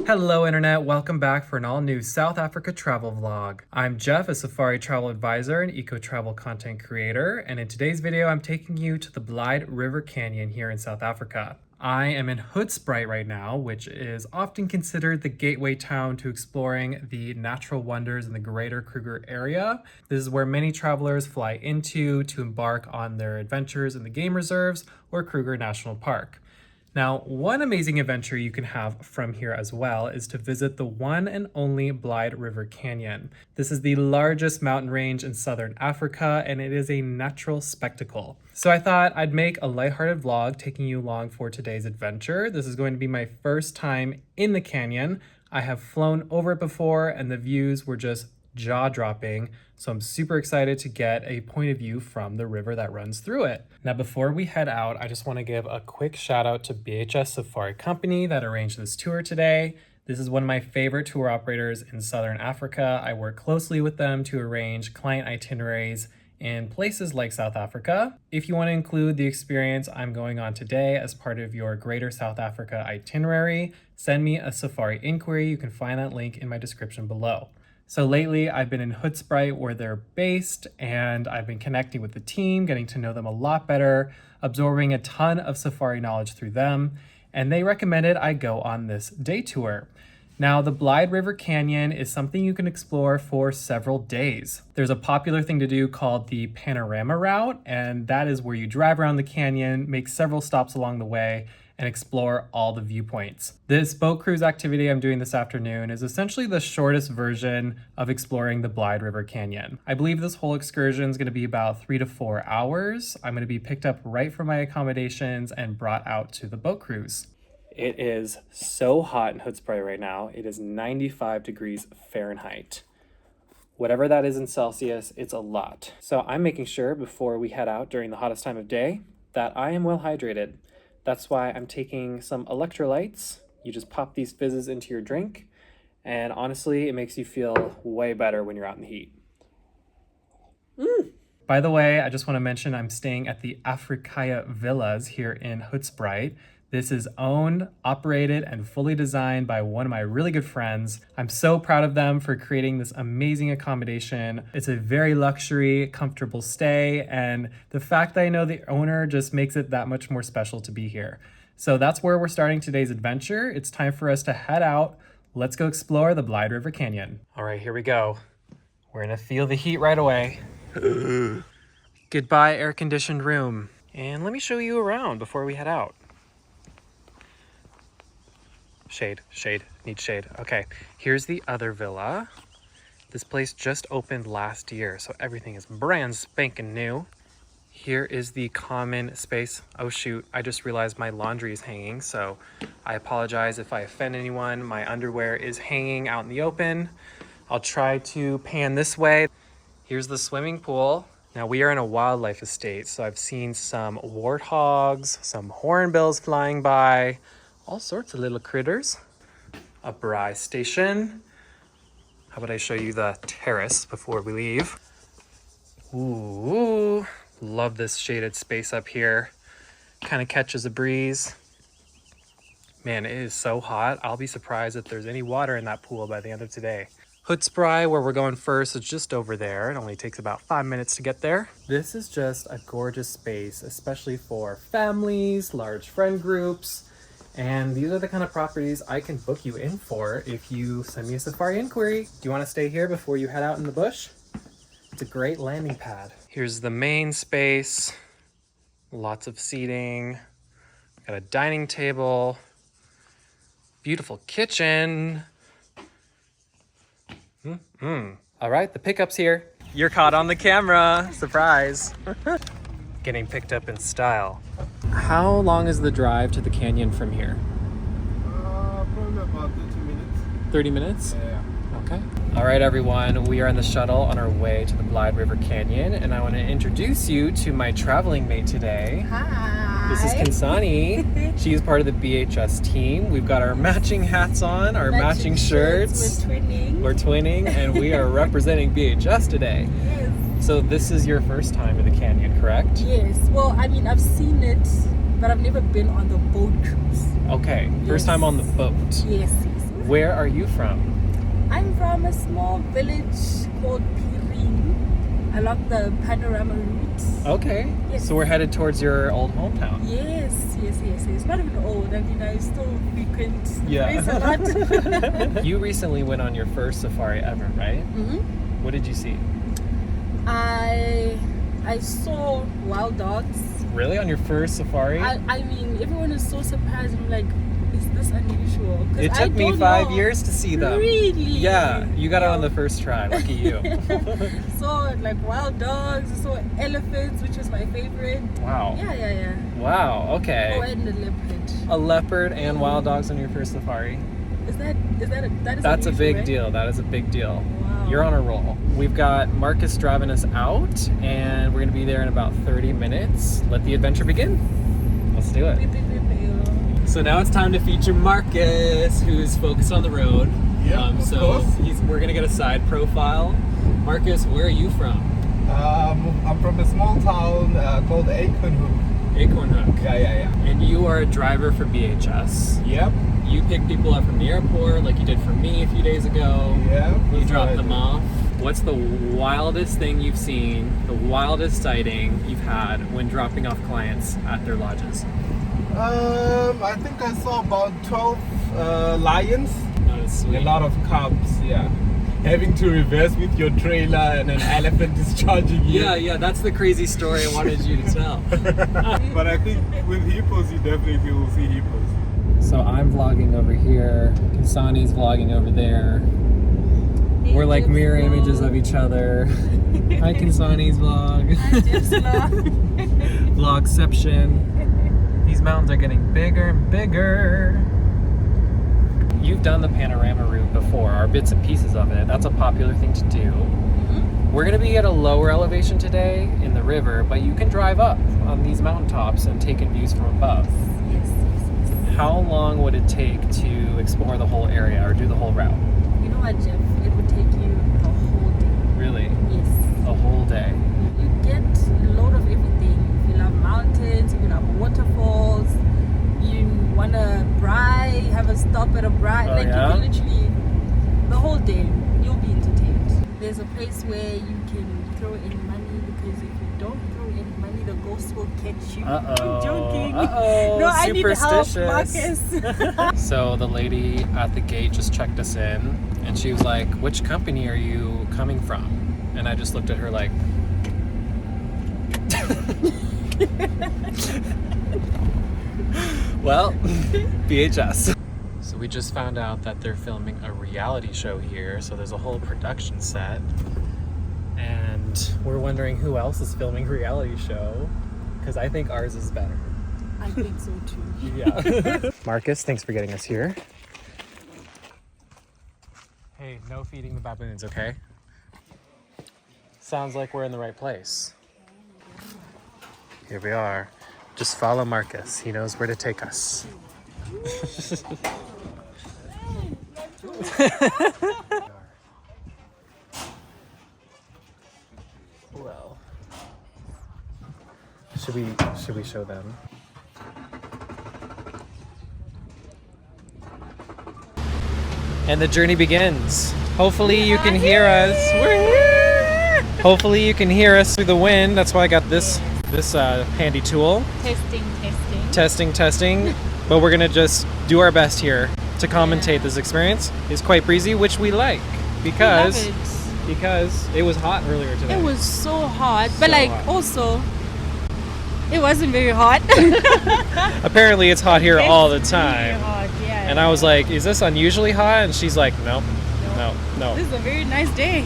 Hello Internet, welcome back for an all-new South Africa travel vlog. I'm Jeff, a safari travel advisor and eco-travel content creator, and in today's video I'm taking you to the Blyde River Canyon here in South Africa. I am in Hoedspruit right now, which is often considered the gateway town to exploring the natural wonders in the greater Kruger area. This is where many travelers fly into to embark on their adventures in the game reserves or Kruger National Park. Now, one amazing adventure you can have from here as well is to visit the one and only Blyde River Canyon. This is the largest mountain range in southern Africa, and it is a natural spectacle. So I thought I'd make a lighthearted vlog taking you along for today's adventure. This is going to be my first time in the canyon. I have flown over it before, and the views were just jaw-dropping, so I'm super excited to get a point of view from the river that runs through it. Now before we head out, I just want to give a quick shout out to BHS Safari Co that arranged this tour today. This is one of my favorite tour operators in Southern Africa. I work closely with them to arrange client itineraries in places like South Africa. If you want to include the experience I'm going on today as part of your Greater South Africa itinerary, send me a safari inquiry. You can find that link in my description below. So lately I've been in Hoedspruit where they're based, and I've been connecting with the team, getting to know them a lot better, absorbing a ton of safari knowledge through them, and they recommended I go on this day tour. Now, the Blyde River Canyon is something you can explore for several days. There's a popular thing to do called the panorama route, and that is where you drive around the canyon, make several stops along the way, and explore all the viewpoints. This boat cruise activity I'm doing this afternoon is essentially the shortest version of exploring the Blyde River Canyon. I believe this whole excursion is going to be about 3 to 4 hours. I'm going to be picked up right from my accommodations and brought out to the boat cruise. It is so hot in Hoedspruit right now. It is 95 degrees Fahrenheit. Whatever that is in Celsius, it's a lot. So I'm making sure before we head out during the hottest time of day that I am well hydrated. That's why I'm taking some electrolytes. You just pop these fizzes into your drink, and honestly, it makes you feel way better when you're out in the heat. By the way, I just want to mention I'm staying at the Afrikaya Villas here in Hoedspruit. This is owned, operated, and fully designed by one of my really good friends. I'm so proud of them for creating this amazing accommodation. It's a very luxury, comfortable stay, and the fact that I know the owner just makes it that much more special to be here. So that's where we're starting today's adventure. It's time for us to head out. Let's go explore the Blyde River Canyon. All right, here we go. We're gonna feel the heat right away. Goodbye, air-conditioned room. And let me show you around before we head out. Shade, need shade. Okay, here's the other villa. This place just opened last year, so everything is brand spanking new. Here is the common space. Oh shoot, I just realized my laundry is hanging, so I apologize if I offend anyone. My underwear is hanging out in the open. I'll try to pan this way. Here's the swimming pool. Now we are in a wildlife estate, so I've seen some warthogs, some hornbills flying by, all sorts of little critters. A braai station. How about I show you the terrace before we leave? Ooh, love this shaded space up here. Kind of catches a breeze. Man, it is so hot. I'll be surprised if there's any water in that pool by the end of today. Hoedspruit, where we're going first, is just over there. It only takes about 5 minutes to get there. This is just a gorgeous space, especially for families, large friend groups. And these are the kind of properties I can book you in for if you send me a safari inquiry. Do you want to stay here before you head out in the bush? It's a great landing pad. Here's the main space. Lots of seating. Got a dining table. Beautiful kitchen. All right, the pickup's here. You're caught on the camera. Surprise. Getting picked up in style. How long is the drive to the canyon from here? Probably about 30 minutes. 30 minutes? Yeah. Okay. All right, everyone. We are on the shuttle on our way to the Blyde River Canyon, and I want to introduce you to my traveling mate today. Hi. This is Khensani. She is part of the BHS team. We've got our matching hats on, our matching shirts. We're twinning. We're twinning, and we are representing BHS today. Yes. So this is your first time to the canyon, correct? Yes. Well, I mean, I've seen it, but I've never been on the boat cruise. Okay. First time on the boat. Yes. Where are you from? I'm from a small village called Serene, along the panorama route. Okay. Yes. So we're headed towards your old hometown. Yes. It's not even old. I mean, I still frequent the place a lot. You recently went on your first safari ever, right? Mm-hmm. What did you see? I saw wild dogs. Really? On your first safari? I mean, everyone is so surprised. I'm like, is this unusual? 'Cause It I took me don't 5 know. years to see them. Really? Yeah, you got it on Yeah. the first try. Lucky you. Saw like wild dogs. Saw elephants, which is my favorite. Wow. Yeah. Wow, okay. Oh, and a leopard. A leopard and wild dogs on your first safari. That is That's a unusual, big right? deal. That is a big deal. Wow. You're on a roll. We've got Marcus driving us out, and we're going to be there in about 30 minutes. Let the adventure begin. Let's do it. So now it's time to feature Marcus, who's focused on the road. Yeah, of course. We're going to get a side profile. Marcus, where are you from? I'm from a small town called Acornhook. Acorn Hook. Yeah. And you are a driver for BHS. Yep. You pick people up from the airport like you did for me a few days ago. Yeah. You that's drop right. them off. What's the wildest thing you've seen, the wildest sighting you've had when dropping off clients at their lodges? I think I saw about 12 lions. That is sweet. A lot of cubs. Yeah. Having to reverse with your trailer and an elephant discharging you. Yeah, that's the crazy story I wanted you to tell. But I think with hippos, you definitely will see hippos. So I'm vlogging over here, Khensani's vlogging over there. We're like mirror images of each other. Hi Khensani's vlog. Vlogception. These mountains are getting bigger and bigger. You've done the panorama route before, or bits and pieces of it. That's a popular thing to do. We're gonna be at a lower elevation today in the river, but you can drive up on these mountaintops and take in views from above. Yes. How long would it take to explore the whole area or do the whole route? You know what, Jeff? It would take you the whole day. Really? Yes. A whole day? You get a load of everything. If you love mountains, if you love waterfalls, you want to braai, have a stop at a braai. Oh, like yeah? you can literally, the whole day, you'll be entertained. There's a place where you can throw in money because if you don't throw in money, the ghosts will catch you. Uh-oh. I'm joking. Uh-oh. No, I need help, Superstitious. Marcus. So the lady at the gate just checked us in, and she was like, "Which company are you coming from?" And I just looked at her like, well, BHS. So we just found out that they're filming a reality show here, so there's a whole production set. And we're wondering who else is filming a reality show, because I think ours is better. I think so too. Yeah. Marcus, thanks for getting us here. Hey, no feeding the baboons, okay? Sounds like we're in the right place. Here we are. Just follow Marcus. He knows where to take us. Well, should we show them? And the journey begins. Hopefully you can hear us. We're here. Hopefully you can hear us through the wind. That's why I got this handy tool. Testing. But we're gonna just do our best here to commentate this experience. It's quite breezy, which we like because it was hot earlier today. It was so hot, but So like hot. also, it wasn't very hot. Apparently it's hot here all the It's time. really hot, yeah. And I was like, is this unusually hot? And she's like, no. This is a very nice day.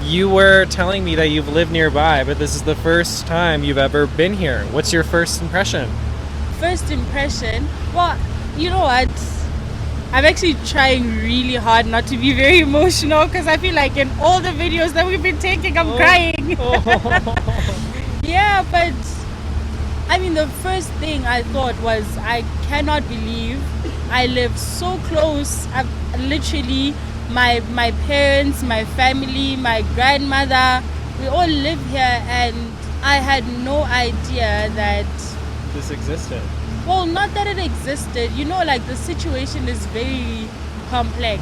You were telling me that you've lived nearby, but this is the first time you've ever been here. What's your first impression? First impression, well, you know what? I'm actually trying really hard not to be very emotional because I feel like in all the videos that we've been taking, I'm crying. Yeah, but I mean, the first thing I thought was, I cannot believe I live so close. I've literally, my parents, my family, my grandmother, we all live here, and I had no idea that, This existed. well, not that it existed, you know, like the situation is very, complex,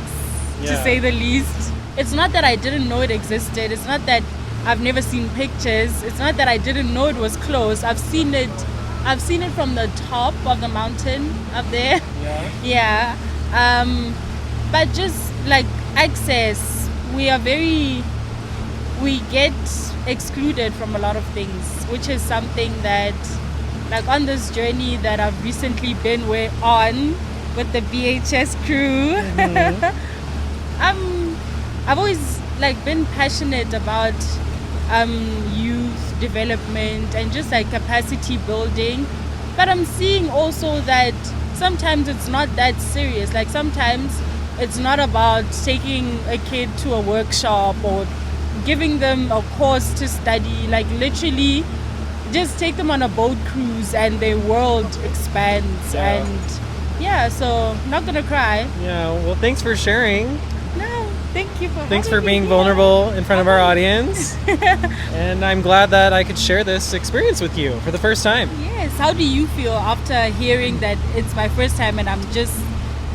to Yeah. say the least. It's not that I didn't know it existed. It's not that I've never seen pictures. It's not that I didn't know it was close. I've seen it from the top of the mountain up there. Yeah. Yeah. But just like access, we get excluded from a lot of things, which is something that, like on this journey that I've recently been on with the BHS crew, I've always like been passionate about youth development and just like capacity building. But I'm seeing also that sometimes it's not that serious. Like sometimes it's not about taking a kid to a workshop or giving them a course to study. Like literally just take them on a boat cruise and their world expands. Yeah. And yeah, so not gonna cry. Yeah, well, thanks for sharing. No, thank you for Thanks for having being me. vulnerable in front of our audience. And I'm glad that I could share this experience with you for the first time. Yes, how do you feel after hearing that it's my first time and I'm just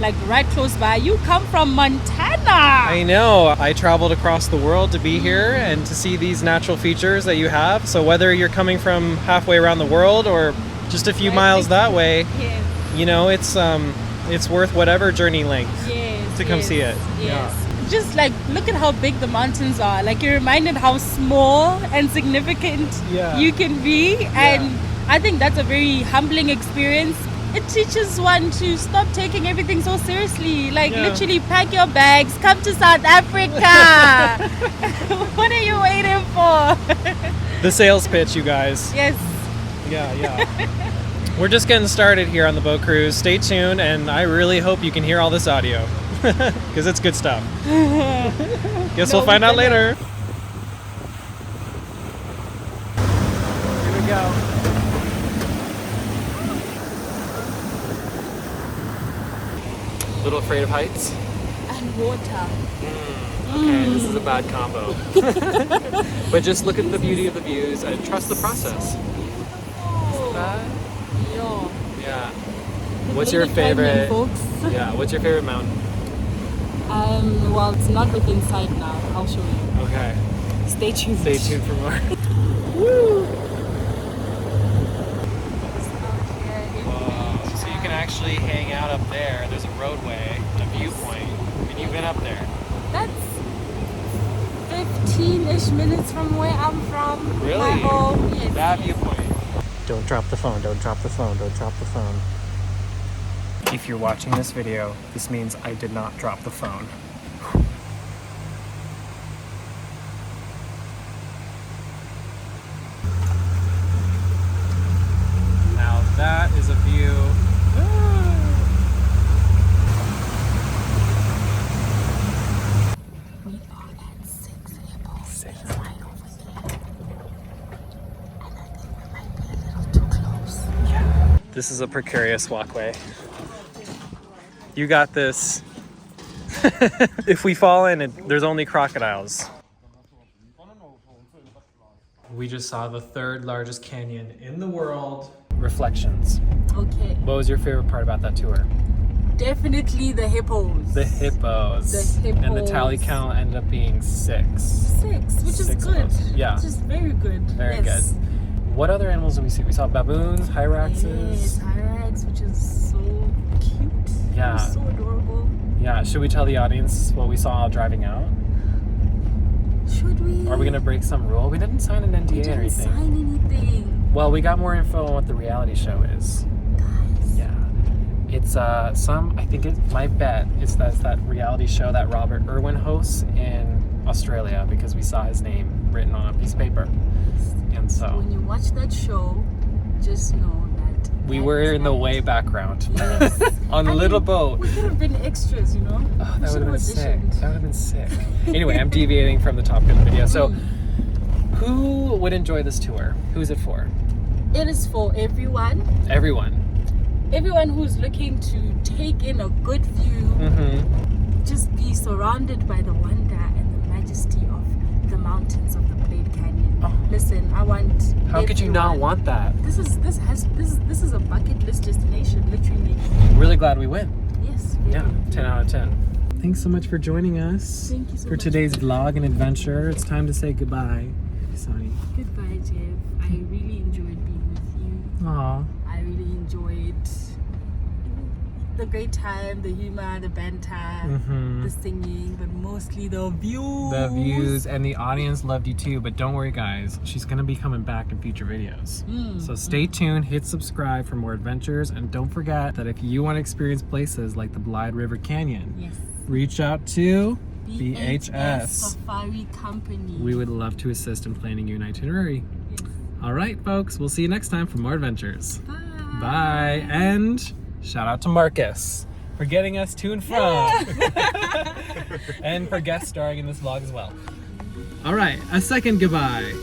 like right close by? You come from Montana. I know. I traveled across the world to be here and to see these natural features that you have. So whether you're coming from halfway around the world or just a few Right. miles that way, Yes, you know, it's worth whatever journey length yes, to come yes, see it. Yes. Just like look at how big the mountains are. Like you're reminded how small and significant Yeah. you can be, and I think that's a very humbling experience. It teaches one to stop taking everything so seriously. Like Yeah. literally pack your bags, come to South Africa. What are you waiting for? The sales pitch, you guys. Yes. Yeah. We're just getting started here on the boat cruise. Stay tuned, and I really hope you can hear all this audio because it's good stuff. Guess No, we'll find we out cannot. later. Here we go. Little afraid of heights? And water. Okay, this is a bad combo. But just look at the beauty of the views and trust the process. Yeah. Yeah. What's your favorite? folks? Yeah. What's your favorite mountain? Well, it's not within sight now. I'll show you. Okay. Stay tuned. Stay tuned for more. Woo! Whoa. So you can actually hang out up there. There's a roadway, a viewpoint, and you've been up there. That's 15-ish minutes from where I'm from. Really? My home. Yes. That viewpoint. Don't drop the phone. Don't drop the phone. Don't drop the phone. If you're watching this video, this means I did not drop the phone. Now that is a view. We are at 6 hippos. It's right over there. And I think we might be a little too close. This is a precarious walkway. You got this. If we fall in, there's only crocodiles. We just saw the third largest canyon in the world. Reflections. Okay. What was your favorite part about that tour? Definitely the hippos. The hippos. The And the tally hippos. count ended up being 6. 6, which is 6 of good. us. Yeah. Which is very good. Very Yes. good. What other animals did we see? We saw baboons, hyraxes. Yes, hyrax, which is so cute. Yeah. So adorable. Yeah, should we tell the audience what we saw driving out? Should we? Are we gonna break some rule? We didn't sign an NDA We or didn't anything. sign anything. Well, we got more info on what the reality show is. Guys. Yeah. It's I think my bet is that reality show that Robert Irwin hosts in Australia, because we saw his name written on a piece of paper. And so When you watch that show, just know that we that were is in the not- way background Yes. on a I little mean, boat. We could have been extras, you know? Oh, We that would should have been sick. auditioned. That would have been sick. Anyway, I'm deviating from the topic of the video. So, who would enjoy this tour? Who's it for? It is for everyone. Everyone. Everyone who's looking to take in a good view, Mm-hmm. just be surrounded by the wonder and the majesty of the mountains of the Blyde Canyon. Oh. Listen, I want. How could you not everyone- want that? This is a bucket list destination, literally. Really glad we went. Yes. Yeah, 10 out of 10. thanks so much for joining us Thank you so for much. today's vlog and adventure. It's time to say goodbye, Khensani. Goodbye, Jeff. I really enjoyed being with you. Aw. I really enjoyed the great time, the humor, the banter, the singing, but mostly the views. The views and the audience loved you too, but don't worry guys, she's gonna be coming back in future videos. So stay tuned, hit subscribe for more adventures, and don't forget that if you want to experience places like the Blyde River Canyon, Yes. reach out to BHS BHS. Safari Company. We would love to assist in planning you an itinerary. Yes. All right folks, we'll see you next time for more adventures. Bye. Bye, and shout out to Marcus for getting us to and from. And for guest starring in this vlog as well. All right, a second goodbye.